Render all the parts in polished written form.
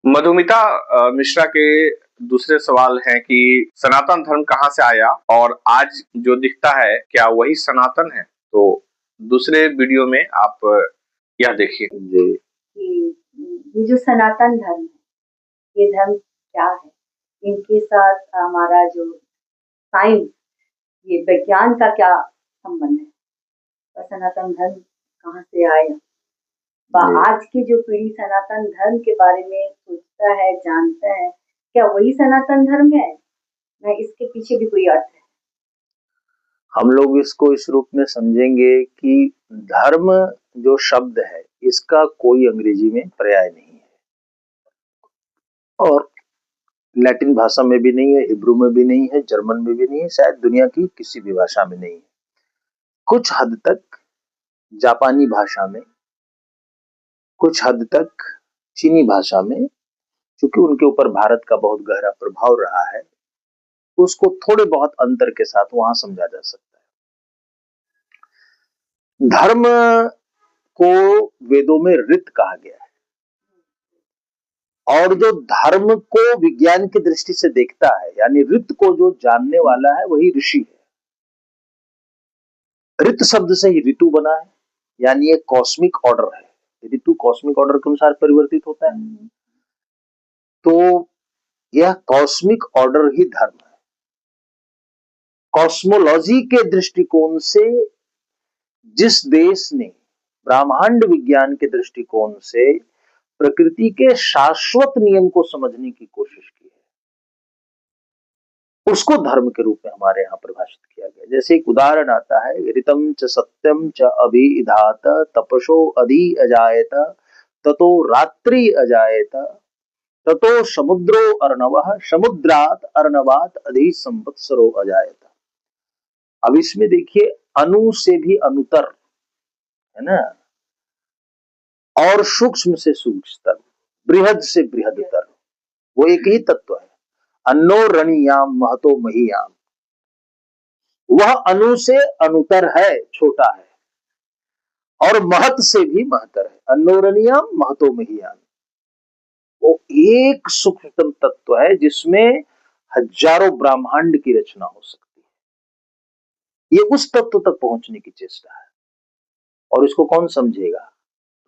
मधुमिता मिश्रा के दूसरे सवाल हैं कि सनातन धर्म कहाँ से आया और आज जो दिखता है क्या वही सनातन है। तो दूसरे वीडियो में आप यह देखिए। ये जो सनातन धर्म है, ये धर्म क्या है, इनके साथ हमारा जो साइंस, ये विज्ञान का क्या संबंध है, और सनातन धर्म कहाँ से आया। आज की जो पीढ़ी सनातन धर्म के बारे में सोचता है, जानता है, क्या वही सनातन धर्म है, या इसके पीछे भी कोई अर्थ है। हम लोग इसको इस रूप में समझेंगे कि धर्म जो शब्द है इसका कोई अंग्रेजी में पर्याय नहीं है, और लैटिन भाषा में भी नहीं है, हिब्रू में भी नहीं है, जर्मन में भी नहीं है, शायद दुनिया की किसी भी भाषा में नहीं है। कुछ हद तक जापानी भाषा में, कुछ हद तक चीनी भाषा में, क्योंकि उनके ऊपर भारत का बहुत गहरा प्रभाव रहा है, उसको थोड़े बहुत अंतर के साथ वहां समझा जा सकता है। धर्म को वेदों में ऋत कहा गया है, और जो धर्म को विज्ञान की दृष्टि से देखता है, यानी ऋत को जो जानने वाला है वही ऋषि है। ऋत शब्द से ही ऋतु बना है, यानी एक कॉस्मिक ऑर्डर है। ऋतु कॉस्मिक ऑर्डर के अनुसार परिवर्तित होता है, तो यह कॉस्मिक ऑर्डर ही धर्म है। कॉस्मोलॉजी के दृष्टिकोण से जिस देश ने ब्रह्मांड विज्ञान के दृष्टिकोण से प्रकृति के शाश्वत नियम को समझने की कोशिश की है, उसको धर्म के रूप में हमारे यहाँ परिभाषित किया गया। जैसे एक उदाहरण आता है, ऋतम च सत्यम च अभिधात तपसो अधि अजायत ततो रात्रि अजायत ततो समुद्रो अर्णवः समुद्रात अर्णवात अधि संवत्सरो अजायत। अब इसमें देखिए, अणु से भी अनुतर है ना, और सूक्ष्म से सूक्ष्मतर, बृहद से बृहदतर, वो एक ही तत्व है। अन्नो रणीयाम महतो महीयाम, वह अणु से अनुतर है, छोटा है, और महत से भी महतर है। अन्नो रणीयाम महतो महीयाम, वो एक सूक्ष्मतम तत्व है जिसमें हजारों ब्रह्मांड की रचना हो सकती है। ये उस तत्व तक पहुंचने की चेष्टा है, और इसको कौन समझेगा।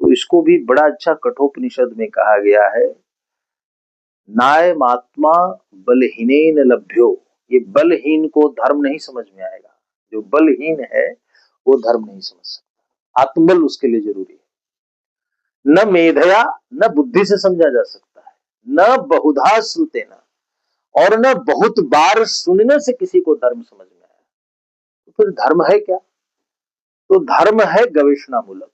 तो इसको भी बड़ा अच्छा कठोपनिषद में कहा गया है, नायमात्मा बलहीनेन लभ्यो। ये बलहीन को धर्म नहीं समझ में आएगा, जो बलहीन है वो धर्म नहीं समझ सकता। आत्मबल उसके लिए जरूरी है। न मेधया न बुद्धि से समझा जा सकता है, न बहुधा श्रुतेन, और न बहुत बार सुनने से किसी को धर्म समझ में आया। तो फिर धर्म है क्या। तो धर्म है गवेषणा मूलक।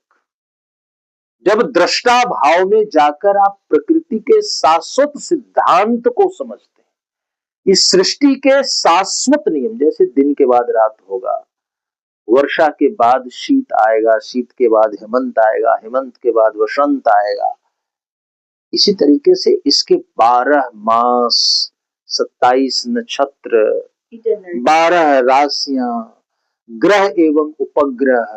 जब दृष्टा भाव में जाकर आप प्रकृति के शाश्वत सिद्धांत को समझते हैं, इस सृष्टि के शाश्वत नियम, जैसे दिन के बाद रात होगा, वर्षा के बाद शीत आएगा, शीत के बाद हेमंत आएगा, हेमंत के बाद वसंत आएगा, इसी तरीके से इसके 12 मास, 27 नक्षत्र, 12 राशियां, ग्रह एवं उपग्रह,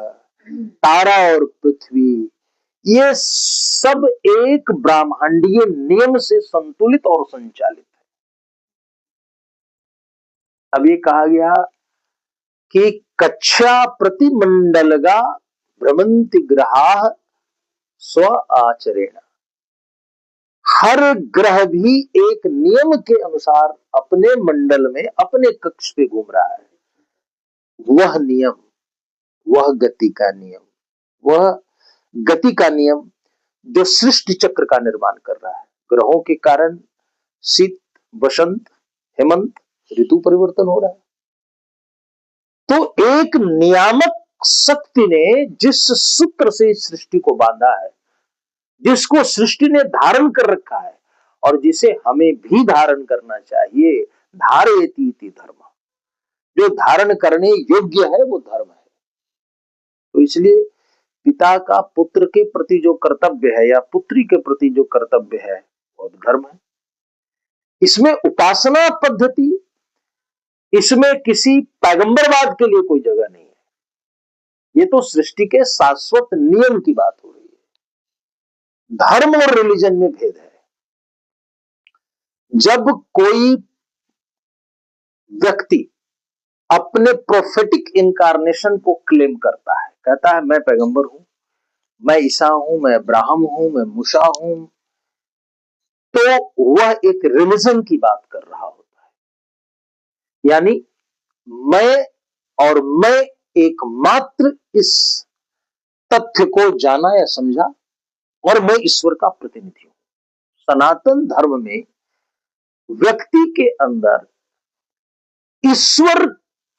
तारा और पृथ्वी, ये सब एक ब्रह्मांडीय नियम से संतुलित और संचालित है। अब ये कहा गया कि कक्षा प्रतिमंडलगा भ्रमंति ग्रहाः स्व आचरेण। हर ग्रह भी एक नियम के अनुसार अपने मंडल में, अपने कक्ष पे घूम रहा है। वह नियम, वह गति का नियम, वह गति का नियम जो सृष्टि चक्र का निर्माण कर रहा है। ग्रहों के कारण शीत, वसंत, हेमंत, ऋतु परिवर्तन हो रहा है। तो एक नियामक शक्ति ने जिस सूत्र से इस सृष्टि को बांधा है, जिसको सृष्टि ने धारण कर रखा है, और जिसे हमें भी धारण करना चाहिए, धारयति इति धर्म, जो धारण करने योग्य है वो धर्म है। तो इसलिए पिता का पुत्र के प्रति जो कर्तव्य है, या पुत्री के प्रति जो कर्तव्य है, वो धर्म है। इसमें उपासना पद्धति, इसमें किसी पैगंबरवाद के लिए कोई जगह नहीं है। ये तो सृष्टि के शाश्वत नियम की बात हो रही है। धर्म और रिलीजन में भेद है। जब कोई व्यक्ति अपने प्रोफेटिक इनकारनेशन को क्लेम करता है, कहता है मैं पैगंबर हूं, मैं ईसा हूं, मैं अब्राहम हूं, मैं मूसा हूं, तो वह एक रिलीजन की बात कर रहा होता है। यानी मैं एकमात्र इस तथ्य को जाना या समझा और मैं ईश्वर का प्रतिनिधि हूं। सनातन धर्म में व्यक्ति के अंदर ईश्वर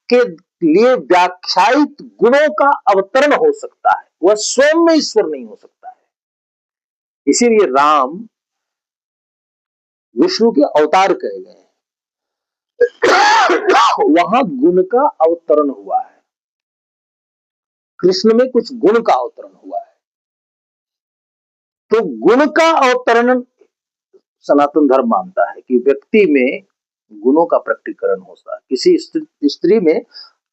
के लिए व्याख्यायित गुणों का अवतरण हो सकता है, वह स्वयं में ईश्वर नहीं हो सकता है। इसीलिए राम विष्णु के अवतार कहे गए हैं। वहां गुण का अवतरण हुआ है, कृष्ण में कुछ गुण का अवतरण हुआ है। तो गुण का अवतरण सनातन धर्म मानता है कि व्यक्ति में गुणों का प्रकटीकरण होता है। किसी स्त्री में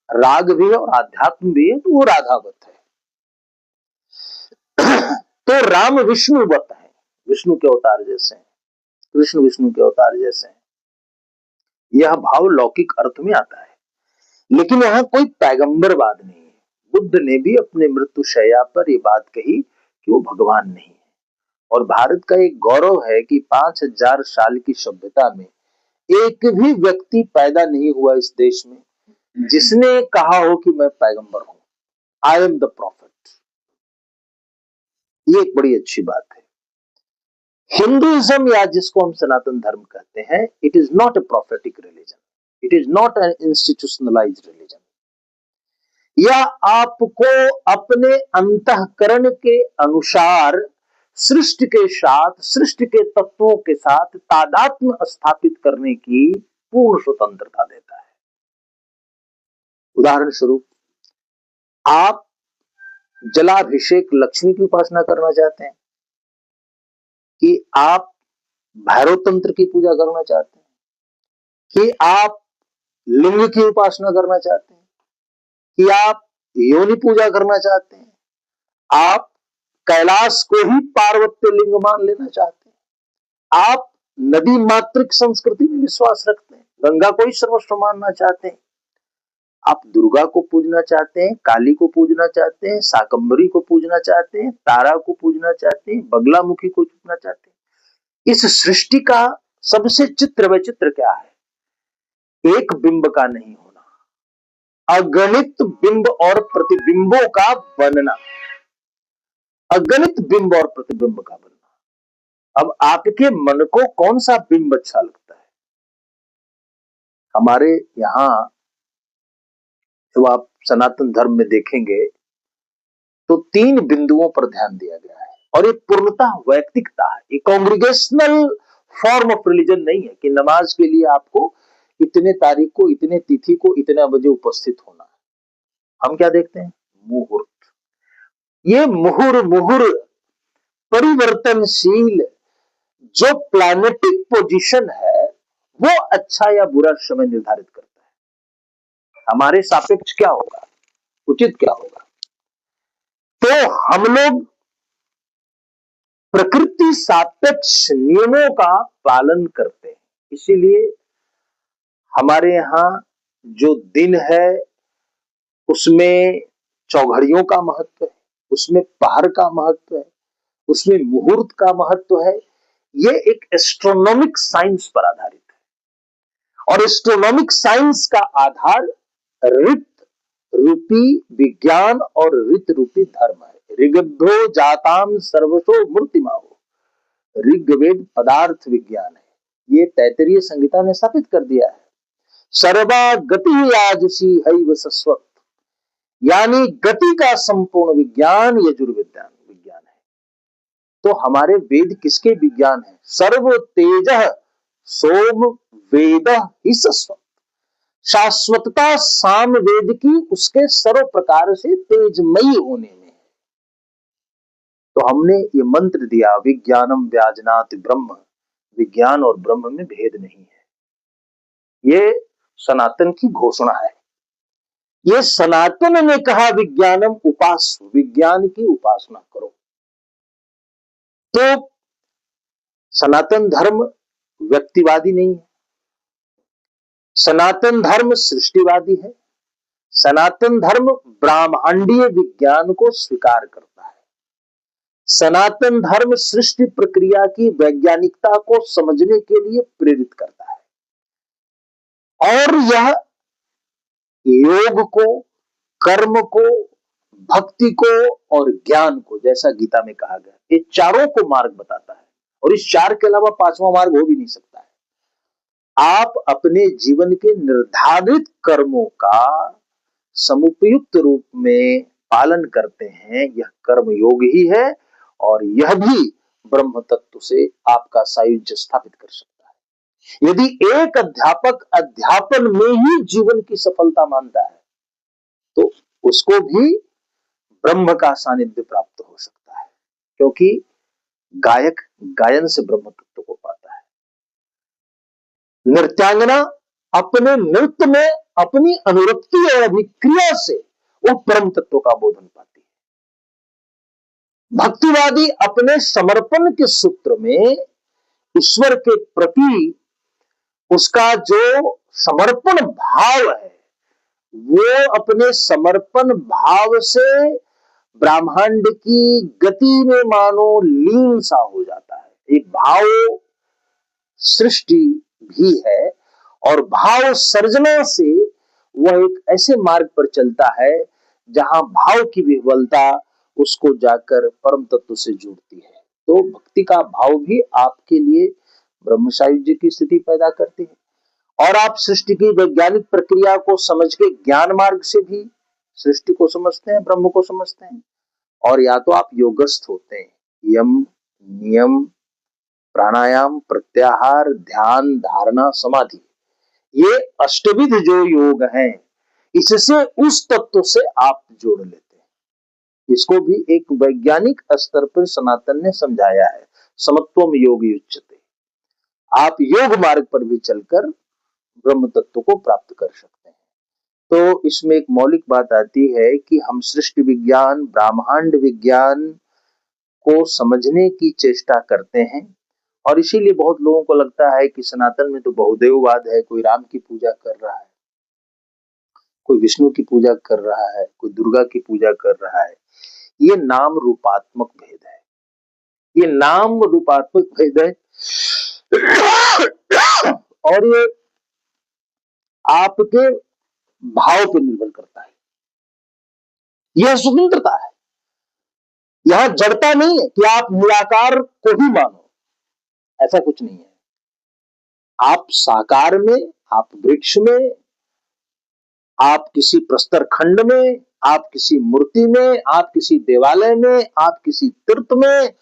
राग भी है और आध्यात्म भी है, तो वो राधावत है। तो राम विष्णुवत है, विष्णु के अवतार जैसे हैं, कृष्ण विष्णु के अवतार जैसे हैं। यह भाव लौकिक अर्थ में आता है, लेकिन यहां कोई पैगंबरवाद नहीं है। बुद्ध ने भी अपने मृत्यु शैया पर यह बात कही कि वो भगवान नहीं है। और भारत का एक गौरव है कि 5000 साल की सभ्यता में एक भी व्यक्ति पैदा नहीं हुआ इस देश में जिसने कहा हो कि मैं पैगंबर हूं, आई एम द प्रॉफिट। ये एक बड़ी अच्छी बात है। हिंदुइज्म या जिसको हम सनातन धर्म कहते हैं, it is not a prophetic religion, it is not an institutionalised religion. यह आपको अपने अंतःकरण के अनुसार सृष्टि के साथ, सृष्टि के तत्वों के साथ तादात्म्य स्थापित करने की पूर्ण स्वतंत्रता देता है। उदाहरण स्वरूप, आप जलाभिषेक लक्ष्मी की उपासना करना चाहते हैं, कि आप भैरव तंत्र की पूजा करना चाहते हैं, कि आप लिंग की उपासना करना चाहते हैं, कि आप योनि पूजा करना चाहते हैं, आप कैलाश को ही पार्वत्य लिंग मान लेना चाहते हैं, आप नदी मातृक संस्कृति में विश्वास रखते हैं, गंगा को ही सर्वस्व मानना चाहते हैं, आप दुर्गा को पूजना चाहते हैं, काली को पूजना चाहते हैं, शाकंभरी को पूजना चाहते हैं, तारा को पूजना चाहते हैं, बगलामुखी को पूजना चाहते हैं। इस सृष्टि का सबसे चित्र वैचित्र क्या है? एक बिंब का नहीं होना, अगणित बिंब और प्रतिबिंबों का बनना, अगणित बिंब और प्रतिबिंब का बनना। अब आपके मन को कौन सा बिंब अच्छा लगता है? हमारे यहां जब आप सनातन धर्म में देखेंगे तो 3 बिंदुओं पर ध्यान दिया गया है, और ये पूर्णतः वैयक्तिकता है। ये कांग्रेगेशनल फॉर्म ऑफ रिलीजन नहीं है कि नमाज के लिए आपको इतने तारीख को, इतने तिथि को, इतने बजे उपस्थित होना है। हम क्या देखते हैं? मुहूर्त। ये मुहुर परिवर्तनशील जो प्लैनेटिक पोजीशन है, वो अच्छा या बुरा समय निर्धारित करता है। हमारे सापेक्ष क्या होगा, उचित क्या होगा? तो हम लोग प्रकृति सापेक्ष नियमों का पालन करते हैं। इसीलिए हमारे यहां जो दिन है उसमें चौघड़ियों का महत्व है, उसमें पहर का महत्व है, उसमें मुहूर्त का महत्व है। ये एक एस्ट्रोनॉमिक साइंस पर आधारित है, और एस्ट्रोनॉमिक साइंस का आधार ऋत रूपी विज्ञान और ऋत रूपी धर्म है। ऋग्भ्यो जाताम सर्वसो मूर्तिमाहो, ऋग्वेद पदार्थ विज्ञान है। ये तैत्तिरीय संहिता ने स्थापित कर दिया है। सर्वा गति आजुषी हैव सस्वत, यानी गति का संपूर्ण विज्ञान यजुर्विज्ञान विज्ञान है। तो हमारे वेद किसके विज्ञान है? सर्व तेजः सोम वेद ही सस्वत। शाश्वतता साम वेद की उसके सर्व प्रकार से तेजमयी होने में है। तो हमने ये मंत्र दिया, विज्ञानम व्याजनाति ब्रह्म, विज्ञान और ब्रह्म में भेद नहीं है। ये सनातन की घोषणा है। ये सनातन ने कहा विज्ञानम उपास, विज्ञान की उपासना करो। तो सनातन धर्म व्यक्तिवादी नहीं है। सनातन धर्म सृष्टिवादी है। सनातन धर्म ब्रह्मांडीय विज्ञान को स्वीकार करता है। सनातन धर्म सृष्टि प्रक्रिया की वैज्ञानिकता को समझने के लिए प्रेरित करता है और यह योग को, कर्म को, भक्ति को और ज्ञान को, जैसा गीता में कहा गया, ये चारों को मार्ग बताता है और इस चार के अलावा पांचवा मार्ग हो भी नहीं सकता है। आप अपने जीवन के निर्धारित कर्मों का समुपयुक्त रूप में पालन करते हैं, यह कर्म योग ही है और यह भी ब्रह्म तत्व से आपका सायुज्य स्थापित कर सकता है। यदि एक अध्यापक अध्यापन में ही जीवन की सफलता मानता है तो उसको भी ब्रह्म का सानिध्य प्राप्त हो सकता है, क्योंकि गायक गायन से ब्रह्म तत्व को पाता है। नृत्यांगना अपने नृत्य में अपनी अनुरक्ति और अभिक्रिया से वो परम तत्व का बोधन पाती है। भक्तिवादी अपने समर्पण के सूत्र में ईश्वर के प्रति उसका जो समर्पण भाव है वो अपने समर्पण भाव से ब्रह्मांड की गति में मानो लीन सा हो जाता है। एक भाव सृष्टि भी है और भाव सर्जना से वह एक ऐसे मार्ग पर चलता है जहां भाव की विह्वलता उसको जाकर परम तत्व से जुड़ती है। तो भक्ति का भाव भी आपके लिए ब्रह्म सायुज्य की स्थिति पैदा करती है और आप सृष्टि की वैज्ञानिक प्रक्रिया को समझ के ज्ञान मार्ग से भी सृष्टि को समझते हैं, ब्रह्म को समझते हैं। और या तो आप योगस्थ होते हैं, यम, नियम, प्राणायाम, प्रत्याहार, ध्यान, धारणा, समाधि, ये अष्टविध जो योग हैं, इससे उस तत्व से आप जोड़ लेते हैं। इसको भी एक वैज्ञानिक स्तर पर सनातन ने समझाया है, समत्वम योग युज्यते। आप योग मार्ग पर भी चलकर ब्रह्म तत्व को प्राप्त कर सकते हैं। तो इसमें एक मौलिक बात आती है कि हम सृष्टि विज्ञान, ब्रह्मांड विज्ञान को समझने की चेष्टा करते हैं और इसीलिए बहुत लोगों को लगता है कि सनातन में तो बहुदेववाद है, कोई राम की पूजा कर रहा है, कोई विष्णु की पूजा कर रहा है, कोई दुर्गा की पूजा कर रहा है। ये नाम रूपात्मक भेद है, ये नाम रूपात्मक भेद है और ये आपके भाव पर निर्भर करता है। यह स्वतंत्रता है, यहां जड़ता नहीं है कि आप निराकार को ही मानो, ऐसा कुछ नहीं है। आप साकार में, आप वृक्ष में, आप किसी प्रस्तर खंड में, आप किसी मूर्ति में, आप किसी देवालय में, आप किसी तीर्थ में,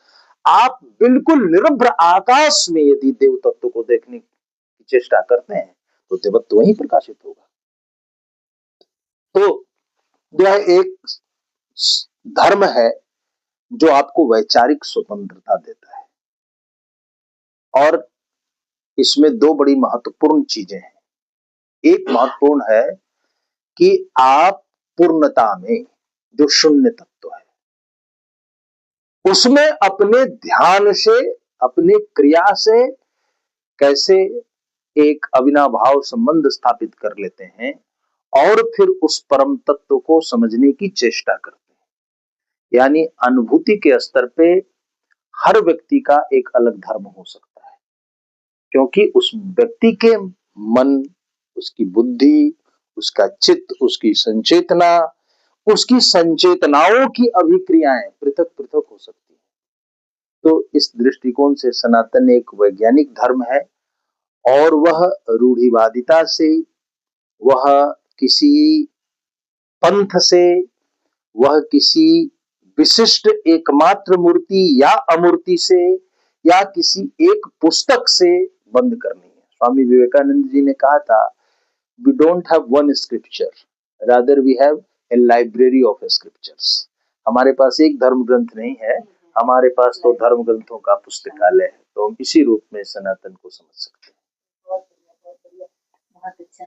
आप बिल्कुल निरभ्र आकाश में यदि देव तत्व को देखने की चेष्टा करते हैं तो देवत्व वहीं प्रकाशित होगा। तो यह एक धर्म है जो आपको वैचारिक स्वतंत्रता देता है और इसमें दो बड़ी महत्वपूर्ण चीजें हैं। एक महत्वपूर्ण है कि आप पूर्णता में जो शून्य तत्व है उसमें अपने ध्यान से, अपने क्रिया से कैसे एक अविनाभाव संबंध स्थापित कर लेते हैं और फिर उस परम तत्व को समझने की चेष्टा करते हैं। यानी अनुभूति के स्तर पे हर व्यक्ति का एक अलग धर्म हो सकता है, क्योंकि उस व्यक्ति के मन, उसकी बुद्धि, उसका चित्त, उसकी संचेतना, उसकी संचेतनाओं की अभिक्रियाएं पृथक पृथक हो सकती है। तो इस दृष्टिकोण से सनातन एक वैज्ञानिक धर्म है और वह रूढ़िवादिता से, वह किसी पंथ से, वह किसी विशिष्ट एकमात्र मूर्ति या अमूर्ति से या किसी एक पुस्तक से बंद करनी है। स्वामी विवेकानंद जी ने कहा था, we don't have one scripture, rather we have a library of scriptures। हमारे पास एक धर्म ग्रंथ नहीं है, हमारे पास तो धर्म ग्रंथों का पुस्तकालय है। तो हम इसी रूप में सनातन को समझ सकते हैं। बहुत बढ़िया, बहुत बढ़िया, बहुत अच्छा।